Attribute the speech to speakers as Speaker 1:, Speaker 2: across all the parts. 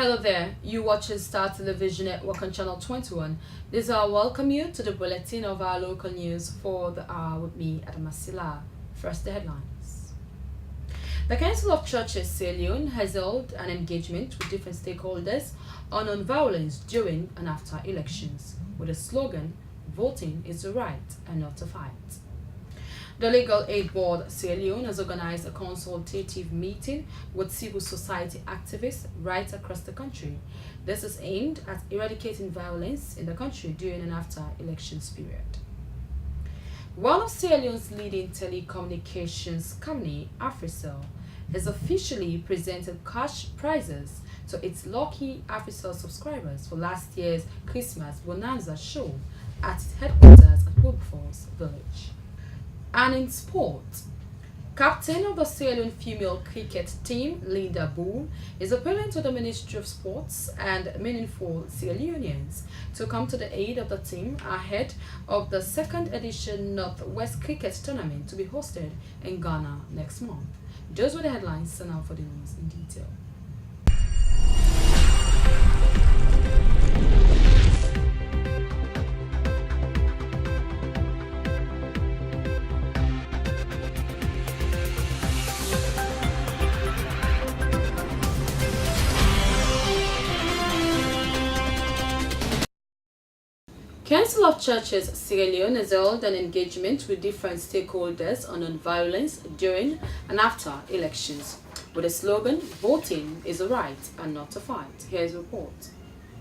Speaker 1: Hello there, you watching Star Television Network on Channel 21. This is our welcome you to the bulletin of our local news for the hour with me, Adamasila. First, the headlines. The Council of Churches Sierra Leone has held an engagement with different stakeholders on non-violence during and after elections, with the slogan, "Voting is the right and not a fight." The Legal Aid Board Sierra Leone has organized a consultative meeting with civil society activists right across the country. This is aimed at eradicating violence in the country during and after elections period. One of Sierra Leone's leading telecommunications company, Africell, has officially presented cash prizes to its lucky Africell subscribers for last year's Christmas Bonanza show at its headquarters at Wilberforce Village. And in sport, captain of the Sierra Leone female cricket team, Linda Bull, is appealing to the Ministry of Sports and meaningful Sierra Leoneans to come to the aid of the team ahead of the second edition Northwest Cricket Tournament to be hosted in Ghana next month. Those were the headlines, and now for the news in detail. Council of Churches Sierra Leone has held an engagement with different stakeholders on non-violence during and after elections, with the slogan, "Voting is a right and not a fight." Here's a report.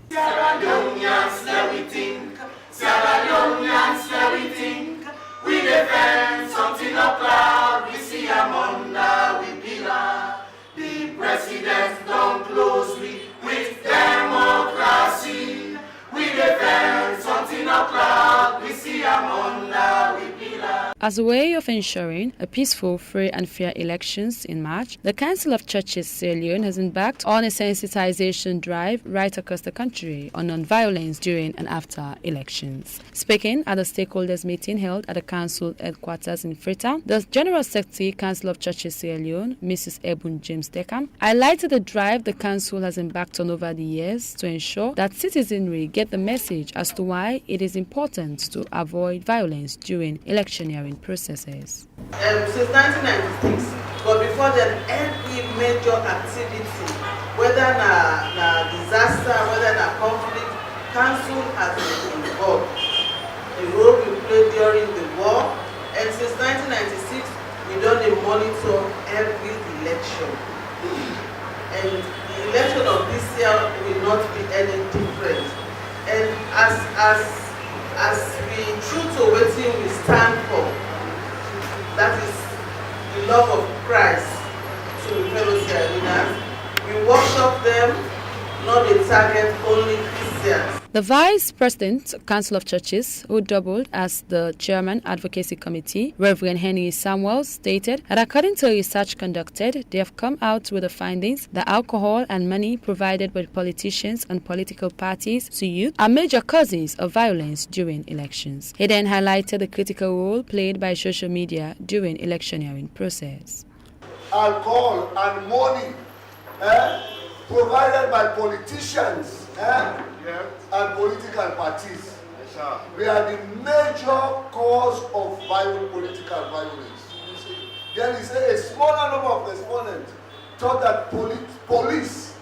Speaker 2: Sierra Leoneans, let we think. Sierra Leoneans, let we think. We defend something up cloud. We see Amanda, we pillar. The president don't close with democracy. We defend something up cloud. We see Amanda, we pillar.
Speaker 1: As a way of ensuring a peaceful, free and fair elections in March, the Council of Churches Sierra Leone has embarked on a sensitization drive right across the country on non-violence during and after elections. Speaking at a stakeholders meeting held at the Council headquarters in Freetown, the General Secretary, Council of Churches Sierra Leone, Mrs. Ebun James Deckham, highlighted the drive the Council has embarked on over the years to ensure that citizenry get the message as to why it is important to avoid violence during electioneering processes.
Speaker 3: Since 1996, but before then, every major activity, whether na disaster, whether na conflict, council has been involved. The role we played during the war, and since 1996, we don't monitor every election. And the election of this year will not be any different. And as we true to wetin we stand for, that is the love of Christ to fellow Sierra Leoneans, we worship them, not the target only Christians.
Speaker 1: The Vice President, Council of Churches, who doubled as the Chairman Advocacy Committee, Reverend Henry Samuels, stated that according to research conducted, they have come out with the findings that alcohol and money provided by politicians and political parties to youth are major causes of violence during elections. He then highlighted the critical role played by social media during electioneering process.
Speaker 4: Alcohol and money provided by politicians and political parties. They are the major cause of political violence. There is a smaller number of respondents thought that police,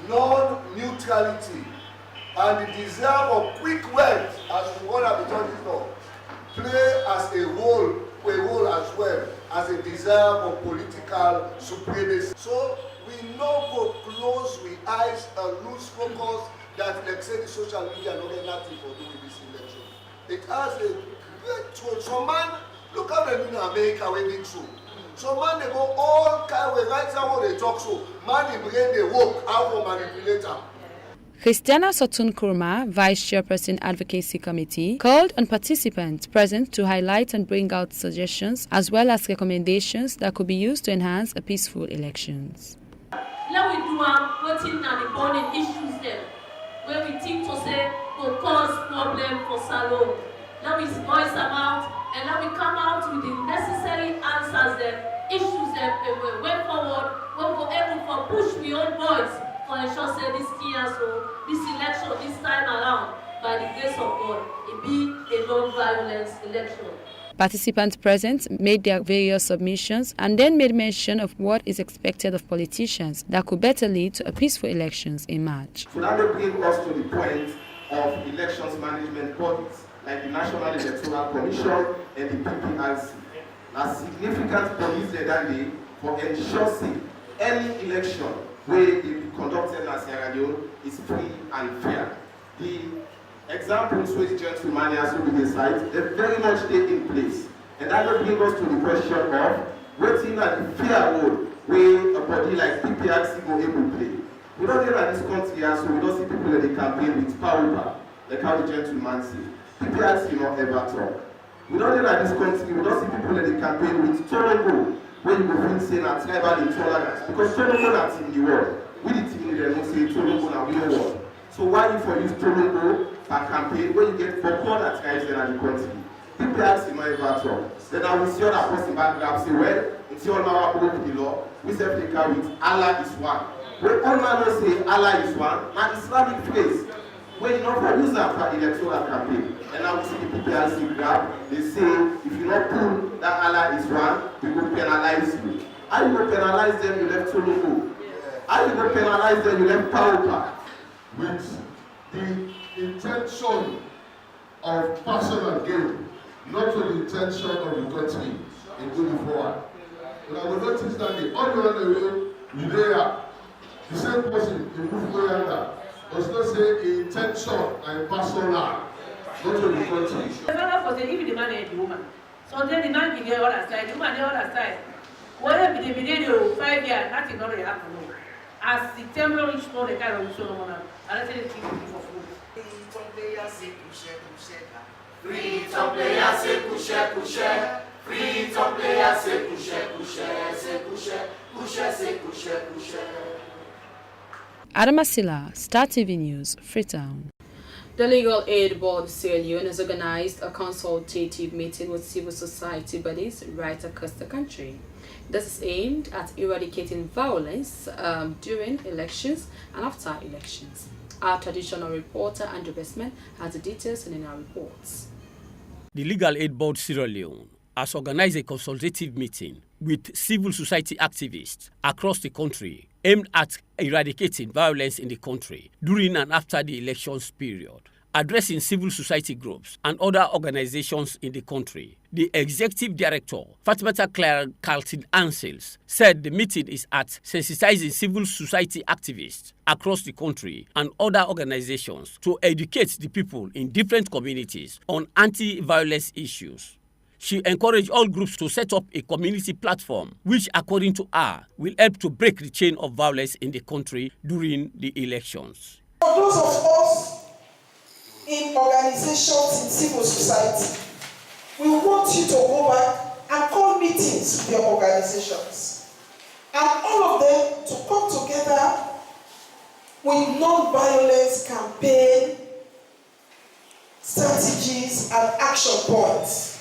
Speaker 4: non-neutrality, and the desire for quick wealth, as one of the judges know, play as a role as well as a desire for political supremacy. So we know for close with eyes and lose focus that, like say, the social media not get nothing for doing this election. It has a great toll. Some man, look how they do in America when they so. Some man they go all kind of right now they talk so. Man the brain they work how to manipulate them.
Speaker 1: Christiana Sotun Kurma, Vice Chairperson Advocacy Committee, called on participants present to highlight and bring out suggestions as well as recommendations that could be used to enhance a peaceful elections.
Speaker 5: Let we do waiting at the burning issues them, where we think to say will cause problem for Salome. Let we voice them out and let we come out with the necessary answers them, issues them, and we way forward, when we're able for for push my own voice for ensure say this year so this election this time around by the grace of God it be a non-violence election.
Speaker 1: Participants present made their various submissions and then made mention of what is expected of politicians that could better lead to a peaceful elections in March.
Speaker 2: So that will bring us to the point of elections management bodies like the National Electoral Commission and the PPRC. A significant police that day for ensuring any election where it be conducted in Sierra Leone is free and fair. The examples which gentlemen has to be site, they very much stay in place. And that will bring us to the question of waiting at the fair role where a body like PPRC will able to play. We don't hear that this country so we don't see people in the campaign with power, like how the gentleman say. PPRC not ever talk. We don't hear that this country, we don't see people in the campaign with Toronto, where you will feel saying that tribal intolerance. Because Toronto is in the world. We the team in the say Toronto now we don't want. So why you for use Toronto for campaign when you get for all that guys in the country? People ask him ever talk. Then I will see other person back grab say, well, until all now broke the law, we say they carry it, Allah is one. When all man say Allah is one, now Islamic phrase. When you not for use that for electoral campaign. And now we see the people ask grab, they say if you not prove that Allah is one, we will penalize you. How you will penalize them, you left Toronto. How you will penalize them, you left power.
Speaker 4: With the intention of personal gain, not with the intention of the country in going forward. But I will notice that the other way, we there, the same person in Mufuyanda does not say intention and personal, not with the country.
Speaker 5: The father for say if the man and the woman, so then the man be there other side, the woman the other side. Whether be there 5 years, nothing not happen. As the terminal reach more the kind of issue no more. I don't say the thing for food.
Speaker 2: Free to player say couche. Free to player say couche. Free to player say couche.
Speaker 1: Adam Masila, Star TV News, Freetown. The Legal Aid Board Sierra Leone has organized a consultative meeting with civil society bodies right across the country. This is aimed at eradicating violence during elections and after elections. Our traditional reporter, Andrew Bestman, has the details in our reports.
Speaker 6: The Legal Aid Board Sierra Leone has organized a consultative meeting with civil society activists across the country aimed at eradicating violence in the country during and after the elections period. Addressing civil society groups and other organizations in the country, the Executive Director, Fatimata Claire Carlton Ansels, said the meeting is at sensitizing civil society activists across the country and other organizations to educate the people in different communities on anti-violence issues. She encouraged all groups to set up a community platform which, according to her, will help to break the chain of violence in the country during the elections.
Speaker 7: For those of us in organizations in civil society, we want you to go back and call meetings with your organizations and all of them to come together with non-violence campaign strategies and action points.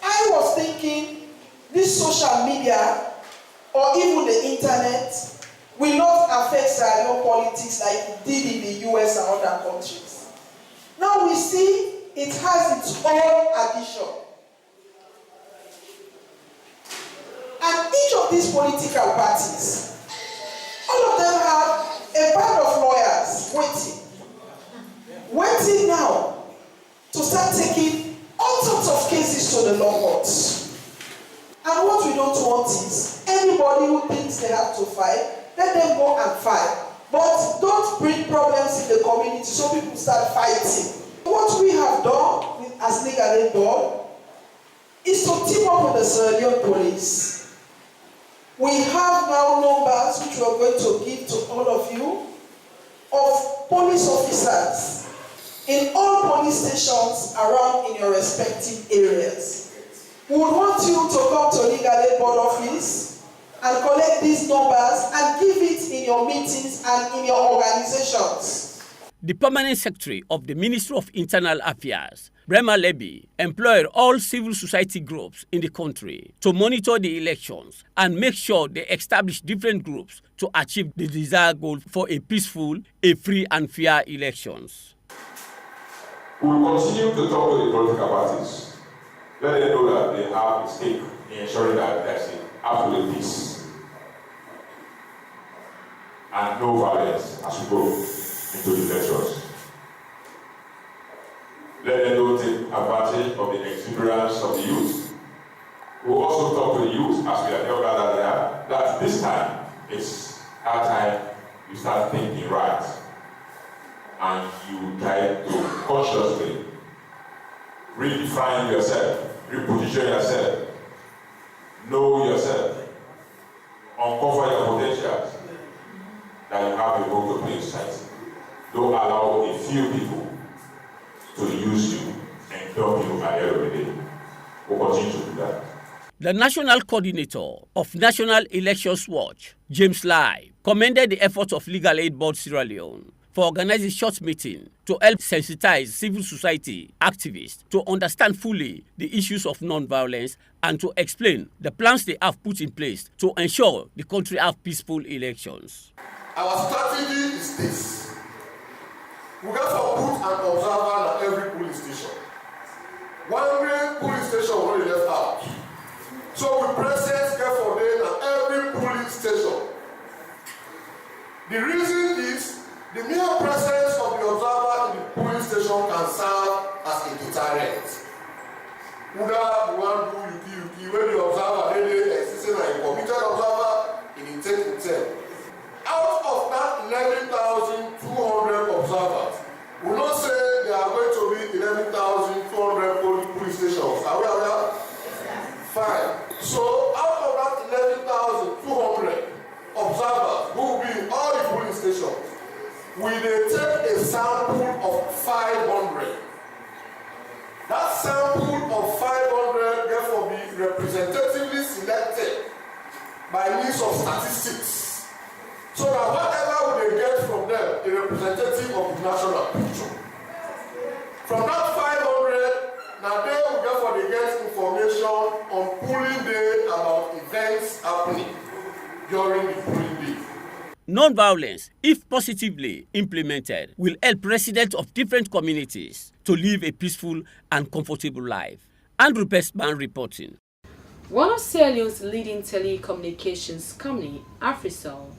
Speaker 7: I was thinking this social media or even the internet will not affect Sierra Leone politics like it did in the US and other countries. Now we see it has its own addition. And each of these political parties, all of them have a band of lawyers waiting now to start taking all sorts of cases to the law courts. And what we don't want is anybody who thinks they have to fight, let them go and fight. But don't bring problems in the community so people start fighting. What we have done as Legal Aid Board is to team up with the Sierra Leone police. We have now numbers which we are going to give to all of you of police officers in all police stations around in your respective areas. We would want you to come to Legal Aid Board office and collect these numbers and give it in your meetings and in your organizations.
Speaker 6: The Permanent Secretary of the Ministry of Internal Affairs, Bremer Levy employed all civil society groups in the country to monitor the elections and make sure they establish different groups to achieve the desired goal for a peaceful, free and fair elections.
Speaker 8: We will continue to talk to the political parties. Let them know that they have a stake in ensuring that there's absolute peace and no violence as we go into the elections. Let them not take advantage of the exuberance of the youth. We will also talk to the youth as we are held gathered there, that this time it's our time you start thinking right and you try to consciously redefine yourself, reposition yourself, know yourself, uncover your potentials, that you have a role to play in society. Don't allow a few people to use you and dump you at the end of the day. We'll continue to do that.
Speaker 6: The National Coordinator of National Elections Watch, James Lai, commended the efforts of Legal Aid Board Sierra Leone for organizing a short meeting to help sensitize civil society activists to understand fully the issues of non-violence and to explain the plans they have put in place to ensure the country have peaceful elections.
Speaker 4: Our strategy is this. We got to put an observer at every police station. One police station already left out. So we present get for them at every police station. The reason is the mere presence of the observer in the police station can serve as a deterrent. Uda the one who when the observer they existing as a committed observer in the take to out of that 11,200 observers, we not say there are going to be 11,200 police stations. Are we aware? Fine. So out of that 11,200 observers who will be in all the police stations, we they take a sample of 500. That sample of 500 therefore be representatively selected by means of statistics. So that whatever we get from them, a representative of the national picture. From that 500, now they will therefore they get information on polling day about events happening during the polling day.
Speaker 6: Non-violence, if positively implemented, will help residents of different communities to live a peaceful and comfortable life. Andrew Bestman reporting.
Speaker 1: One of Sierra Leone's leading telecommunications company, Africell,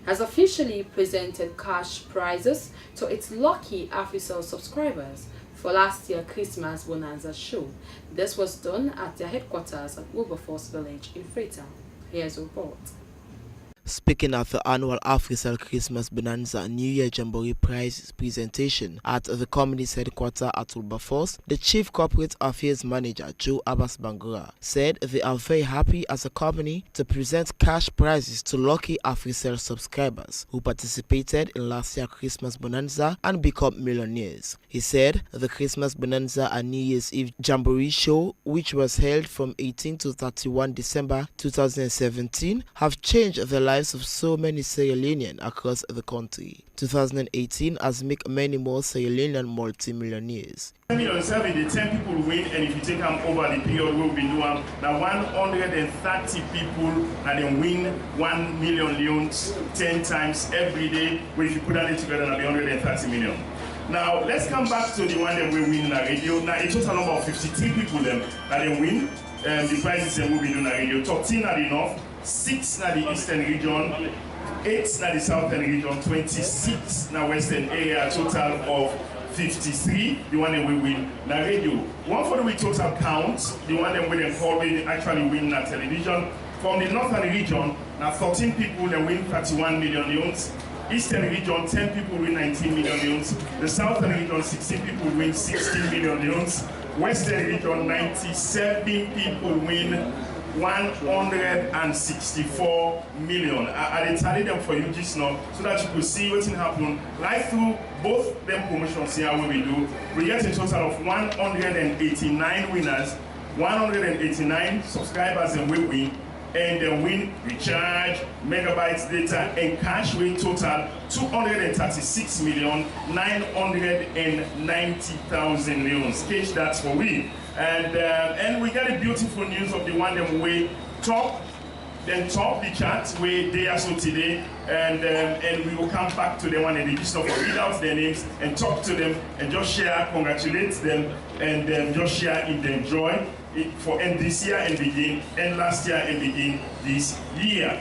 Speaker 1: has officially presented cash prizes to its lucky Africell subscribers for last year's Christmas Bonanza show. This was done at their headquarters at Wilberforce Village in Freetown. Here's a report.
Speaker 9: Speaking at the annual Africell Christmas Bonanza and New Year Jamboree Prize presentation at the company's headquarters at Wilberforce, the Chief Corporate Affairs Manager, Joe Abbas Bangura, said they are very happy as a company to present cash prizes to lucky Africell subscribers who participated in last year's Christmas Bonanza and become millionaires. He said the Christmas Bonanza and New Year's Eve Jamboree show, which was held from 18 to 31 December 2017, have changed the lives of so many Sierra Leoneans across the country. 2018 has made many more Sierra Leonean multi-millionaires.
Speaker 10: 10 people win, and if you take them over the period we'll be doing, now 130 people and then win 1 million leones 10 times every day, which you put that together and be 130 million. Now let's come back to the one that we win in the radio. Now a total number of 53 people then that they win. The prizes that we'll be doing in the radio. 13 are the north, 6 are the eastern region, 8 are the southern region, 26 na western area, a total of 53, the one that we win na radio. One for the week total count, the one that we then actually win na television. From the northern region, now 13 people that win 31 million leones. Eastern region, 10 people win 19 million leones. The southern region, 16 people win 16 million leones. Western region, 97 people win 164 million. I tally them for you just now so that you could see what's happen right through both them promotions here what we do. We get a total of 189 winners, 189 subscribers, and we win. and then win recharge, megabytes data, and cash win total 236,990,000 leons. Catch that for we. And we got a beautiful news of the one that we top the chat where they are so today, and we will come back to them when they register for read out their names and talk to them and just share, congratulate them, and just share in the joy for end this year and begin end last year and begin this year.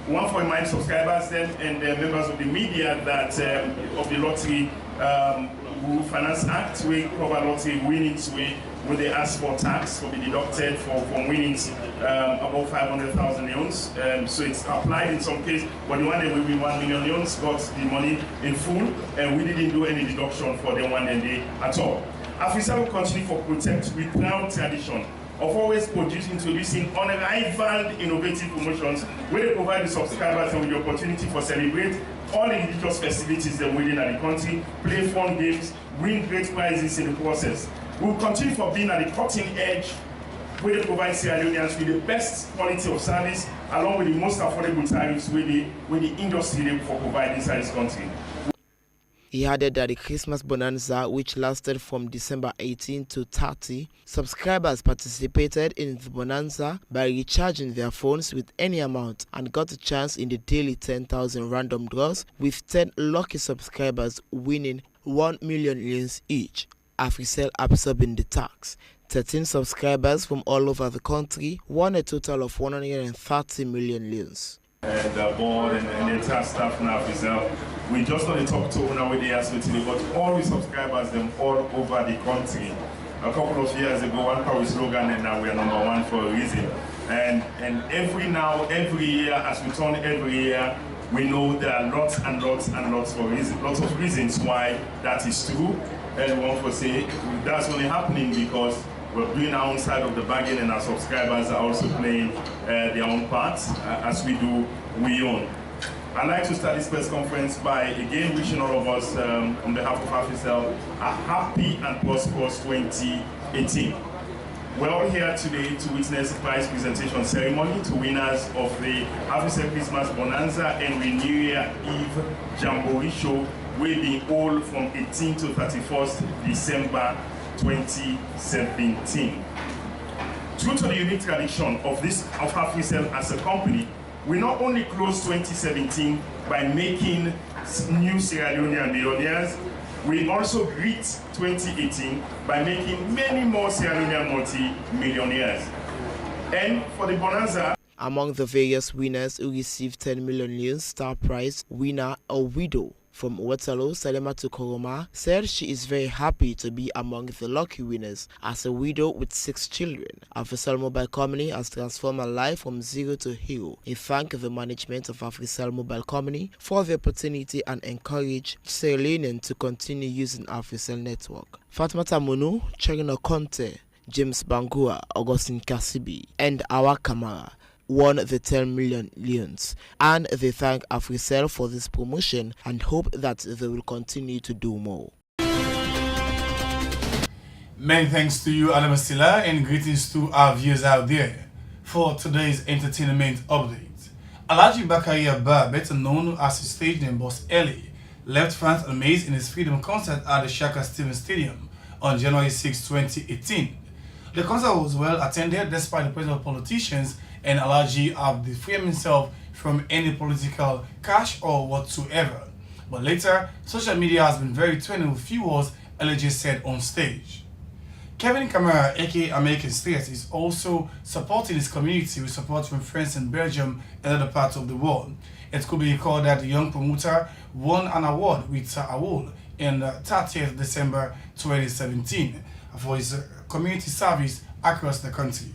Speaker 10: 1.9 subscribers then and members of the media that of the Lottery Finance Act, we cover lottery winnings when they ask for tax to be deducted from winnings above 500,000 leons. So it's applied in some cases, but the one that we win 1 million leons got the money in full, and we didn't do any deduction for the one day at all. AfriCell will continue for protect with proud tradition of always introducing unrivaled innovative promotions where they provide the subscribers with the opportunity for celebrate all the religious festivities they're within at the country, play fun games, win great prizes in the process. We'll continue for being at the cutting edge where they provide Sierra Leoneans with the best quality of service along with the most affordable tariffs where the industry for providing inside this country.
Speaker 9: He added that the Christmas bonanza, which lasted from December 18 to 30, subscribers participated in the bonanza by recharging their phones with any amount and got a chance in the daily 10,000 random draws, with 10 lucky subscribers winning 1 million leons each. AfriCell absorbing the tax. 13 subscribers from all over the country won a total of 130 million leons.
Speaker 10: The board and the entire staff now AfriCell, we just not talk to one with the today, but all the subscribers them all over the country. A couple of years ago, one power slogan, and now we are #1 for a reason. And every year, as we turn every year, we know there are lots and lots and lots of reasons why that is true. And we want to say that's only happening because we're doing our own side of the bargain, and our subscribers are also playing their own parts as we do we own. I'd like to start this press conference by again wishing all of us on behalf of AfriCell a happy and prosperous 2018. We're all here today to witness the prize presentation ceremony to winners of the AfriCell Christmas Bonanza and New Year Eve Jamboree Show, will be all from 18 to 31st December 2017. True to the unique tradition of AfriCell as a company, we not only closed 2017 by making new Sierra Leonean millionaires, we also greet 2018 by making many more Sierra Leonean multi-millionaires. And for the Bonanza,
Speaker 9: among the various winners who received 10 million leons star prize, winner, a widow from Waterloo, Salimatu Koroma, said she is very happy to be among the lucky winners as a widow with 6 children. AfriCell Mobile Company has transformed her life from zero to hero. He thanked the management of AfriCell Mobile Company for the opportunity and encouraged Sierra Leoneans to continue using AfriCell network. Fatmata Munu, Cherino Conte, James Bangua, Augustine Kasibi, and Awa Kamara won the 10 million leons, and they thank AfriCell for this promotion and hope that they will continue to do more.
Speaker 11: Many thanks to you, Adam Masila, and greetings to our viewers out there for today's entertainment update. Alhaji Bakari Abba, better known as his stage name Boss Ellie, left France amazed in his freedom concert at the Shaka Stevens Stadium on January 6, 2018. The concert was well attended despite the presence of politicians, and Alhaji had to free himself from any political clash or whatsoever. But later, social media has been very trending with few words Alhaji said on stage. Kevin Kamara, aka American State, is also supporting his community with support from friends in Belgium and other parts of the world. It could be recalled that the young promoter won an award with Awol in 30th December 2017 for his community service across the country.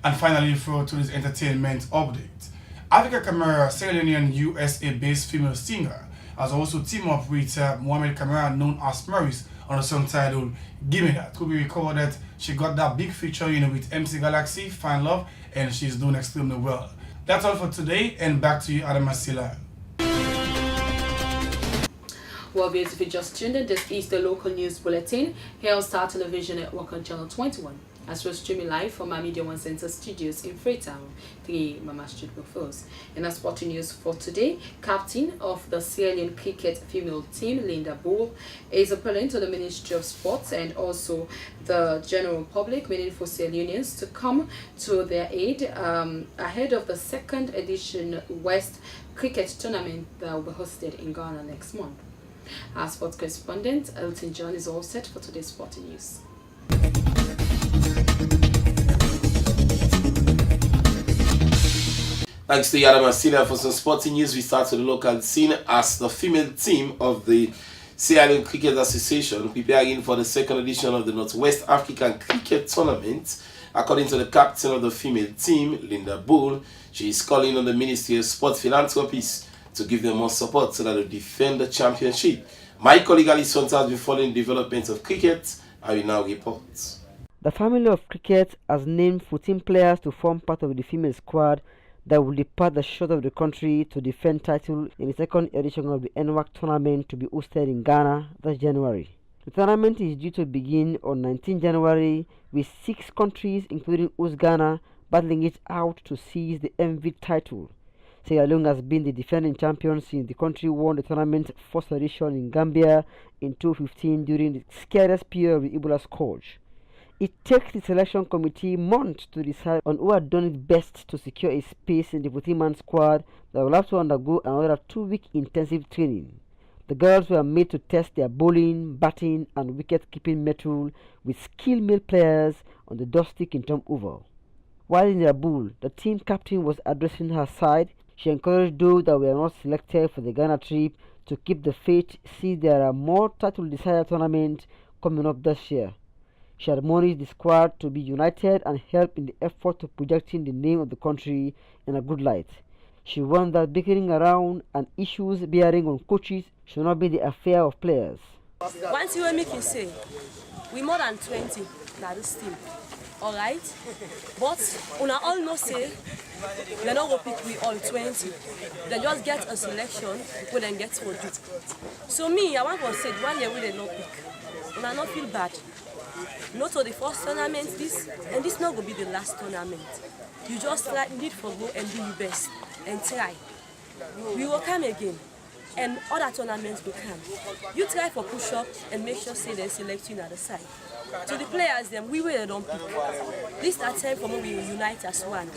Speaker 11: And finally, for today's entertainment update, Africa Kamara, Sierra Leonean USA-based female singer, has also teamed up with Mohamed Kamara, known as Maurice, on a song titled Gimme That. Could be recalled that she got that big feature with MC Galaxy, Fine Love, and she's doing extremely well. That's all for today, and back to you, Adam Masila.
Speaker 1: Well, viewers, if you just tuned in, this is the local news bulletin here on Star Television Network on Channel 21. as we're streaming live from our Media One Center studios in Freetown, 3 Mama Street, Buffos. In our sporting news for today, captain of the Sierra Leone cricket female team, Linda Bull, is appealing to the Ministry of Sports and also the general public, meaning for Sierra Leoneans, to come to their aid ahead of the second edition West Cricket Tournament that will be hosted in Ghana next month. Our sports correspondent, Elton John, is all set for today's sporting news.
Speaker 12: Thanks to Adam Asina for some sporting news. We start with the local scene as the female team of the Sierra Leone Cricket Association preparing for the second edition of the Northwest African Cricket Tournament. According to the captain of the female team, Linda Bull, she is calling on the Ministry of Sport Philanthropies to give them more support so that they defend the championship. My colleague Alison has been following the development of cricket. I will now report.
Speaker 13: The family of cricket has named 14 players to form part of the female squad that will depart the shores of the country to defend title in the second edition of the NWAC tournament to be hosted in Ghana this January. The tournament is due to begin on 19 January with 6 countries including host Ghana battling it out to seize the MV title. Sierra Leone has been the defending champion since the country won the tournament's first edition in Gambia in 2015 during the scariest period of the Ebola scourge. It takes the selection committee months to decide on who had done it best to secure a space in the 14-man squad that will have to undergo another 2-week intensive training. The girls were made to test their bowling, batting and wicket-keeping mettle with skilled male players on the dusty Kintom Oval. While in their bull, the team captain was addressing her side. She encouraged those that were not selected for the Ghana trip to keep the faith since there are more title-decider tournaments coming up this year. She admonished the squad to be united and help in the effort of projecting the name of the country in a good light. She warned that bickering around and issues bearing on coaches should not be the affair of players.
Speaker 14: One thing we make say, we more than 20 now this team, all right? But we all know say, they not go pick we all 20. They just get a selection, we then get for it. So me, I want to say 1 year we did not pick. And I not feel bad. Not for the first tournament and this not going to be the last tournament. You just need to go and do your best and try. We will come again and other tournaments will come. You try for push up and make sure say they select you on the side. To the players them, we will don't pick. This is that time for me we unite as one.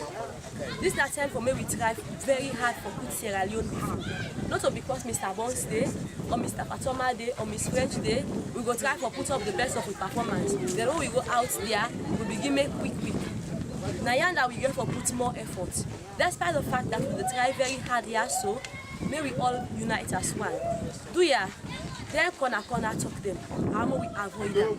Speaker 14: This is that time for me we try very hard for good Sierra Leone before. Not because Mr. Bones Day or Mr. Fatoma Day or Miss French Day, we go try for put up the best of the performance. Then when we go out there, we begin make quick. Now that we get for put more effort. Despite the fact that we try very hard here, so may we all unite as one. Do ya? Then corner talk them. How may we avoid them?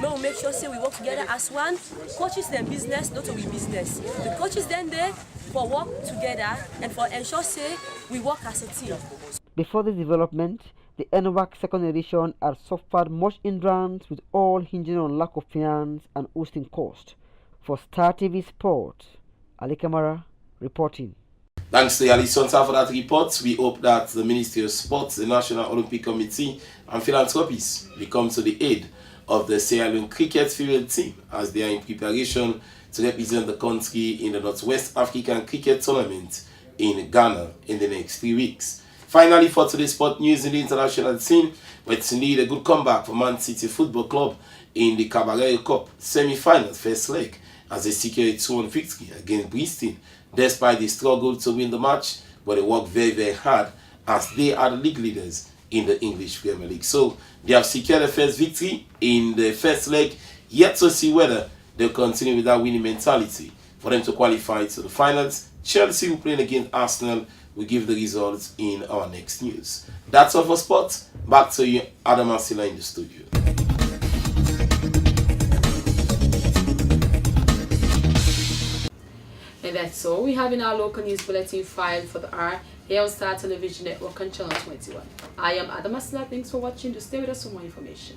Speaker 14: May we make sure say we work together as one. Coaches them business, not we business. The coaches then there for work together and for ensure say we work as a team.
Speaker 13: Before this development, the NWAC second edition had suffered much hindrance with all hinging on lack of finance and hosting cost. For Star TV Sport, Ali Kamara reporting.
Speaker 12: Thanks to Alison for that report. We hope that the Ministry of Sports, the National Olympic Committee and philanthropies will come to the aid of the Sierra Leone cricket female team as they are in preparation to represent the country in the Northwest African Cricket Tournament in Ghana in the next 3 weeks. Finally, for today's sport news in the international scene, let's need a good comeback for Man City Football Club in the Caballero Cup semi-final first leg as they secure a 2-1 victory against Bristol. Despite the struggle to win the match, but they worked very, very hard as they are the league leaders in the English Premier League. So they have secured the first victory in the first leg, yet to see whether they'll continue with that winning mentality for them to qualify to the finals. Chelsea will play against Arsenal. We'll give the results in our next news. That's all for sports. Back to you, Adam Asila in the studio.
Speaker 1: And that's all we have in our local news bulletin file for the hour here on Star Television Network on Channel 21. I am Adam Asila. Thanks for watching. Do stay with us for more information.